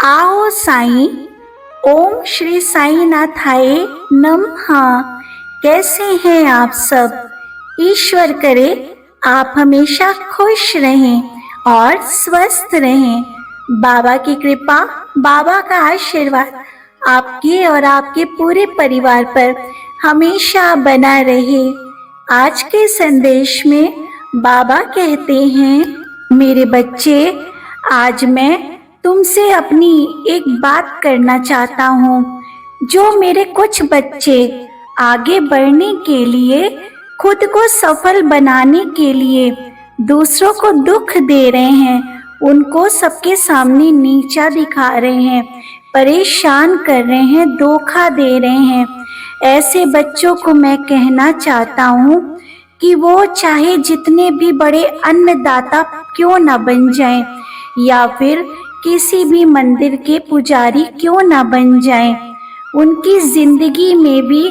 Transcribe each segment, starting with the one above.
आओ साईं। ओम श्री साईनाथाय नमः। कैसे हैं आप सब? ईश्वर करे आप हमेशा खुश रहें और स्वस्थ रहें। बाबा की कृपा, बाबा का आशीर्वाद आपके और आपके पूरे परिवार पर हमेशा बना रहे। आज के संदेश में बाबा कहते हैं, मेरे बच्चे, आज मैं तुमसे अपनी एक बात करना चाहता हूँ। जो मेरे कुछ बच्चे आगे बढ़ने के लिए, खुद को सफल बनाने के लिए दूसरों को दुख दे रहे हैं, उनको सबके सामने नीचा दिखा रहे हैं, परेशान कर रहे हैं, धोखा दे रहे हैं। ऐसे बच्चों को मैं कहना चाहता हूँ कि वो चाहे जितने भी बड़े अन्नदाता क्यों ना बन जाएं, या फिर किसी भी मंदिर के पुजारी क्यों ना बन जाएं, उनकी जिंदगी में भी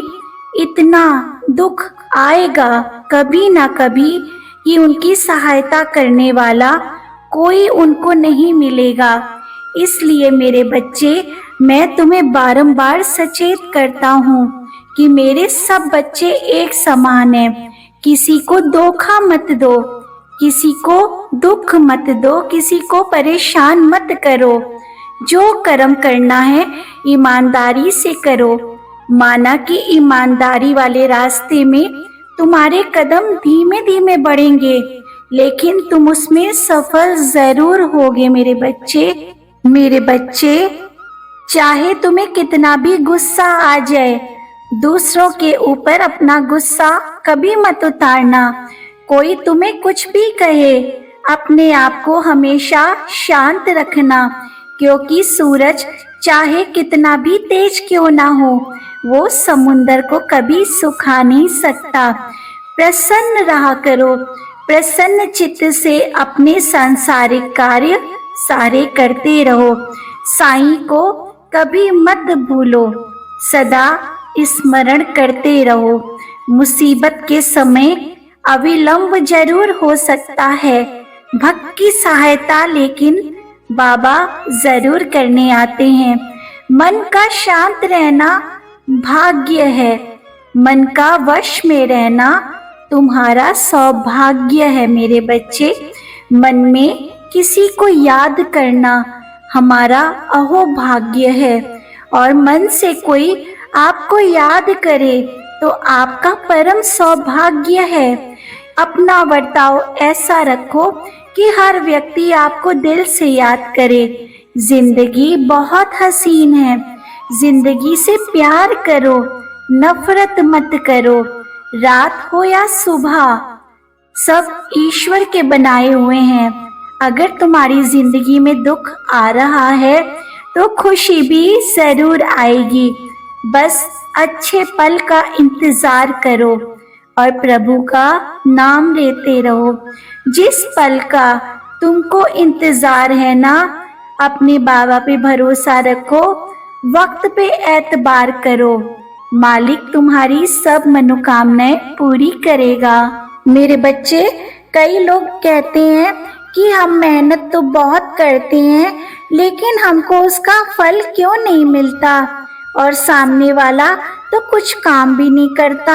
इतना दुख आएगा कभी ना कभी कि उनकी सहायता करने वाला कोई उनको नहीं मिलेगा। इसलिए मेरे बच्चे, मैं तुम्हें बारंबार सचेत करता हूँ कि मेरे सब बच्चे एक समान हैं। किसी को धोखा मत दो, किसी को दुख मत दो, किसी को परेशान मत करो। जो कर्म करना है ईमानदारी से करो। माना कि ईमानदारी वाले रास्ते में तुम्हारे कदम धीमे धीमे बढ़ेंगे, लेकिन तुम उसमें सफल जरूर होगे। मेरे बच्चे, चाहे तुम्हें कितना भी गुस्सा आ जाए, दूसरों के ऊपर अपना गुस्सा कभी मत उतारना। कोई तुम्हें कुछ भी कहे, अपने आप को हमेशा शांत रखना, क्योंकि सूरज चाहे कितना भी तेज क्यों ना हो, वो समुंदर को कभी सुखा नहीं सकता। प्रसन्न रहा करो, प्रसन्न चित्त से अपने सांसारिक कार्य सारे करते रहो। साईं को कभी मत भूलो, सदा स्मरण करते रहो। मुसीबत के समय अविलंब जरूर हो सकता है, भक्त की सहायता लेकिन बाबा जरूर करने आते हैं। मन का शांत रहना भाग्य है, मन का वश में रहना तुम्हारा सौभाग्य है। मेरे बच्चे, मन में किसी को याद करना हमारा अहोभाग्य है, और मन से कोई आपको याद करे तो आपका परम सौभाग्य है। अपना बर्ताव ऐसा रखो कि हर व्यक्ति आपको दिल से याद करे। जिंदगी बहुत हसीन है, जिंदगी से प्यार करो, नफरत मत करो। रात हो या सुबह, सब ईश्वर के बनाए हुए हैं। अगर तुम्हारी जिंदगी में दुख आ रहा है तो खुशी भी जरूर आएगी। बस अच्छे पल का इंतजार करो और प्रभु का नाम लेते रहो। जिस पल का तुमको इंतजार है ना, अपने बाबा पे भरोसा रखो, वक्त पे एतबार करो। मालिक तुम्हारी सब मनोकामनाएं पूरी करेगा। मेरे बच्चे, कई लोग कहते हैं कि हम मेहनत तो बहुत करते हैं, लेकिन हमको उसका फल क्यों नहीं मिलता, और सामने वाला तो कुछ काम भी नहीं करता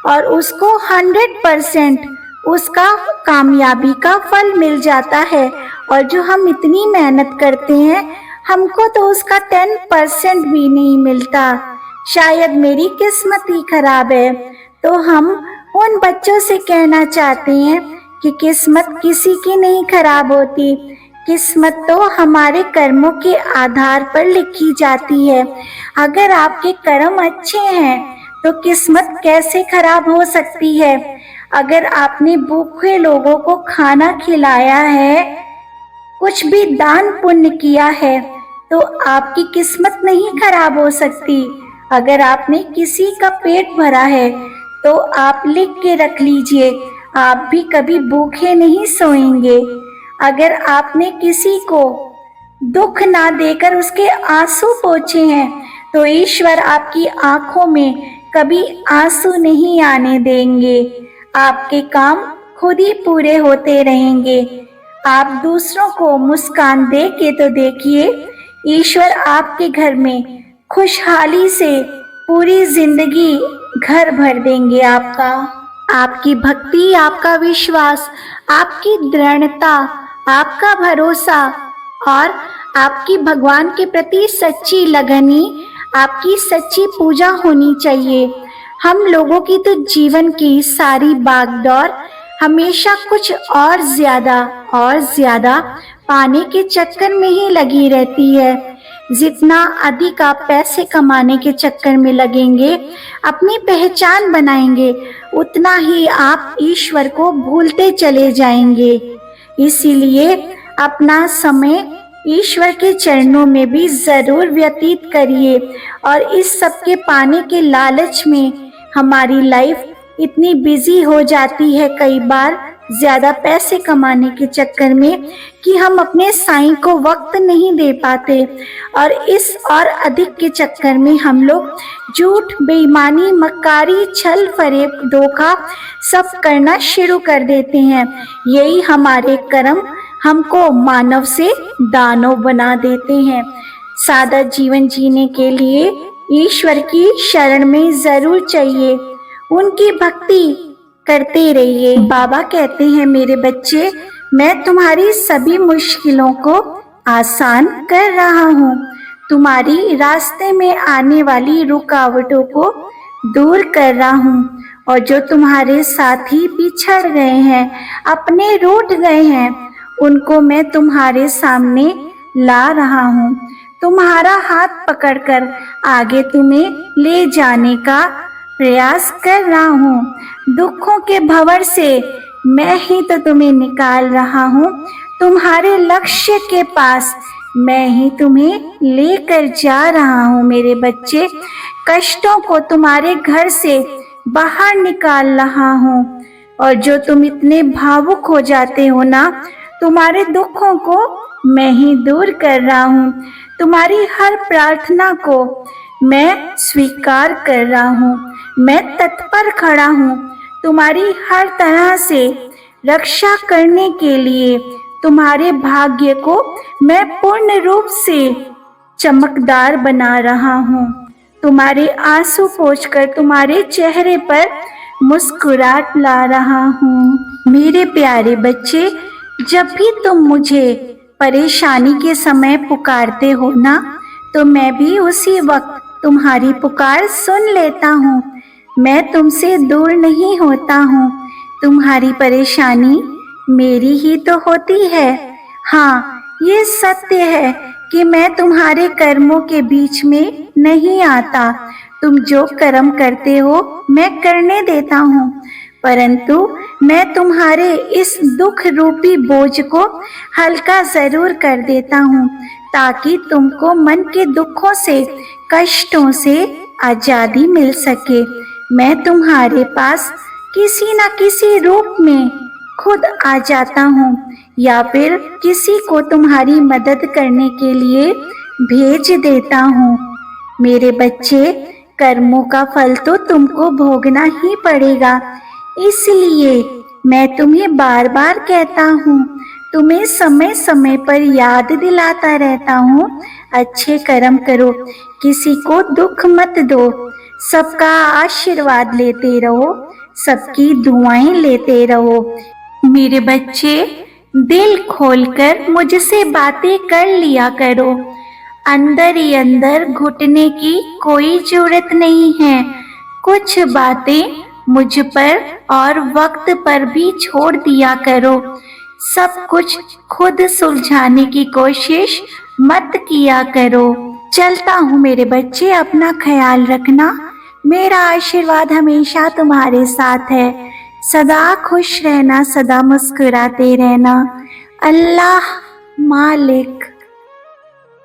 और उसको 100% उसका कामयाबी का फल मिल जाता है, और जो हम इतनी मेहनत करते हैं हमको तो उसका 10% भी नहीं मिलता। शायद मेरी किस्मत ही खराब है। तो हम उन बच्चों से कहना चाहते हैं कि किस्मत किसी की नहीं खराब होती, किस्मत तो हमारे कर्मों के आधार पर लिखी जाती है। अगर आपके कर्म अच्छे हैं तो किस्मत कैसे खराब हो सकती है। अगर आपने भूखे लोगों को खाना खिलाया है, कुछ भी दान पुण्य किया है, तो आपकी किस्मत नहीं खराब हो सकती। अगर आपने किसी का पेट भरा है तो आप लिख के रख लीजिए, आप भी कभी भूखे नहीं सोएंगे। अगर आपने किसी को दुख ना देकर उसके आंसू पोंछे हैं तो ईश्वर आपकी आंखों में कभी आंसू नहीं आने देंगे। आपके काम खुद ही पूरे होते रहेंगे। आप दूसरों को मुस्कान दे के तो देखिए ईश्वर आपके घर में खुशहाली से पूरी जिंदगी घर भर देंगे आपका। आपकी भक्ति, आपका विश्वास, आपकी दृढ़ता, आपका भरोसा और आपकी भगवान के प्रति सच्ची लगनी, आपकी सच्ची पूजा होनी चाहिए। हम लोगों की तो जीवन की सारी भागदौड़ हमेशा कुछ और ज्यादा पाने के चक्कर में ही लगी रहती है। जितना अधिक आप पैसे कमाने के चक्कर में लगेंगे, अपनी पहचान बनाएंगे, उतना ही आप ईश्वर को भूलते चले जाएंगे। इसीलिए अपना समय ईश्वर के चरणों में भी जरूर व्यतीत करिए। और इस सब के पाने के लालच में हमारी लाइफ इतनी बिजी हो जाती है कई बार, ज्यादा पैसे कमाने के चक्कर में, कि हम अपने साईं को वक्त नहीं दे पाते। और इस और अधिक के चक्कर में हम लोग झूठ, बेईमानी, मक्कारी, छल, फरेब, धोखा सब करना शुरू कर देते हैं। यही हमारे कर्म हमको मानव से दानव बना देते हैं। सादा जीवन जीने के लिए ईश्वर की शरण में जरूर चाहिए, उनकी भक्ति करते रहिए। बाबा कहते हैं, मेरे बच्चे, मैं तुम्हारी सभी मुश्किलों को आसान कर रहा हूँ, तुम्हारी रास्ते में आने वाली रुकावटों को दूर कर रहा हूँ। और जो तुम्हारे साथी बिछड़ गए हैं, अपने रूठ गए हैं, उनको मैं तुम्हारे सामने ला रहा हूँ। तुम्हारा हाथ पकड़कर आगे तुम्हें ले जाने का प्रयास कर रहा हूँ। दुखों के भंवर से मैं ही तो तुम्हें निकाल रहा हूँ। तुम्हारे लक्ष्य के पास मैं ही तुम्हें लेकर जा रहा हूँ। मेरे बच्चे, कष्टों को तुम्हारे घर से बाहर निकाल रहा हूँ। और जो तुम इतने भावुक हो जाते हो ना, तुम्हारे दुखों को मैं ही दूर कर रहा हूँ। तुम्हारी हर प्रार्थना को मैं स्वीकार कर रहा हूँ। मैं तत्पर खड़ा हूँ तुम्हारी हर तरह से रक्षा करने के लिए। तुम्हारे भाग्य को मैं पूर्ण रूप से चमकदार बना रहा हूँ। तुम्हारे आंसू पोंछकर तुम्हारे चेहरे पर मुस्कुराहट ला रहा हूँ। मेरे प्यारे बच्चे, जब भी तुम मुझे परेशानी के समय पुकारते हो ना, तो मैं भी उसी वक्त तुम्हारी पुकार सुन लेता हूँ। मैं तुमसे दूर नहीं होता हूँ। तुम्हारी परेशानी मेरी ही तो होती है। हाँ, ये सत्य है कि मैं तुम्हारे कर्मों के बीच में नहीं आता। तुम जो कर्म करते हो मैं करने देता हूँ, परंतु मैं तुम्हारे इस दुख रूपी बोझ को हल्का जरूर कर देता हूँ, ताकि तुमको मन के दुखों से, कष्टों से आजादी मिल सके। मैं तुम्हारे पास किसी न किसी रूप में खुद आ जाता हूँ, या फिर किसी को तुम्हारी मदद करने के लिए भेज देता हूँ। मेरे बच्चे, कर्मों का फल तो तुमको भोगना ही पड़ेगा। इसलिए मैं तुम्हें बार बार कहता हूँ, तुम्हें समय समय पर याद दिलाता रहता हूँ, अच्छे कर्म करो, किसी को दुख मत दो, सबका आशीर्वाद लेते रहो, सबकी दुआएं लेते रहो। मेरे बच्चे, दिल खोलकर मुझसे बातें कर लिया करो। अंदर ही अंदर घुटने की कोई जरूरत नहीं है। कुछ बातें मुझ पर और वक्त पर भी छोड़ दिया करो। सब कुछ खुद सुलझाने की कोशिश मत किया करो। चलता हूँ मेरे बच्चे, अपना ख्याल रखना। मेरा आशीर्वाद हमेशा तुम्हारे साथ है। सदा खुश रहना, सदा मुस्कुराते रहना। अल्लाह मालिक।